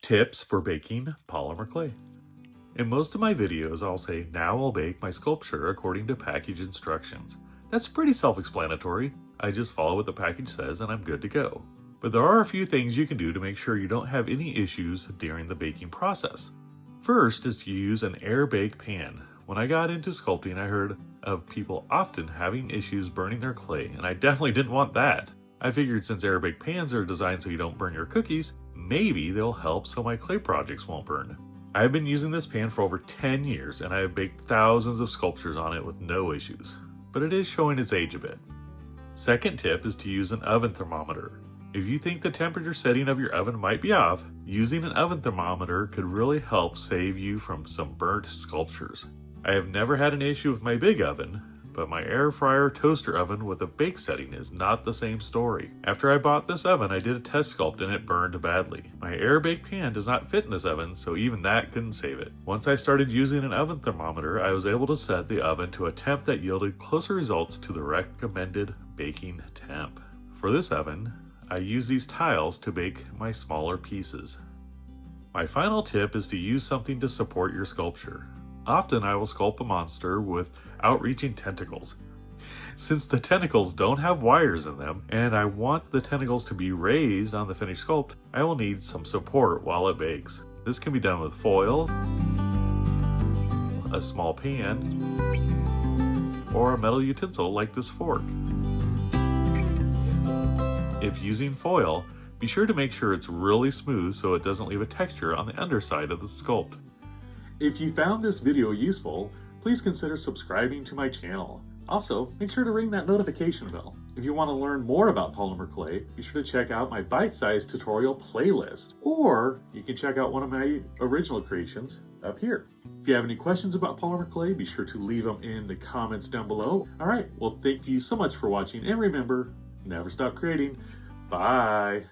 Tips for baking polymer clay. In most of my videos, I'll say, now I'll bake my sculpture according to package instructions. That's pretty self-explanatory. I just follow what the package says and I'm good to go. But there are a few things you can do to make sure you don't have any issues during the baking process. First is to use an air bake pan. When I got into sculpting, I heard of people often having issues burning their clay, and I definitely didn't want that. I figured since air bake pans are designed so you don't burn your cookies, maybe they'll help so my clay projects won't burn. I've been using this pan for over 10 years and I have baked thousands of sculptures on it with no issues, but it is showing its age a bit. Second tip is to use an oven thermometer. If you think the temperature setting of your oven might be off, using an oven thermometer could really help save you from some burnt sculptures. I have never had an issue with my big oven, but my air fryer toaster oven with a bake setting is not the same story. After I bought this oven, I did a test sculpt and it burned badly. My air bake pan does not fit in this oven, so even that couldn't save it. Once I started using an oven thermometer, I was able to set the oven to a temp that yielded closer results to the recommended baking temp. For this oven, I use these tiles to bake my smaller pieces. My final tip is to use something to support your sculpture. Often I will sculpt a monster with outreaching tentacles. Since the tentacles don't have wires in them, and I want the tentacles to be raised on the finished sculpt, I will need some support while it bakes. This can be done with foil, a small pan, or a metal utensil like this fork. If using foil, be sure to make sure it's really smooth so it doesn't leave a texture on the underside of the sculpt. If you found this video useful, please consider subscribing to my channel. Also, make sure to ring that notification bell. If you want to learn more about polymer clay, be sure to check out my bite-sized tutorial playlist, or you can check out one of my original creations up here. If you have any questions about polymer clay, be sure to leave them in the comments down below. All right, well, thank you so much for watching, and remember, never stop creating. Bye.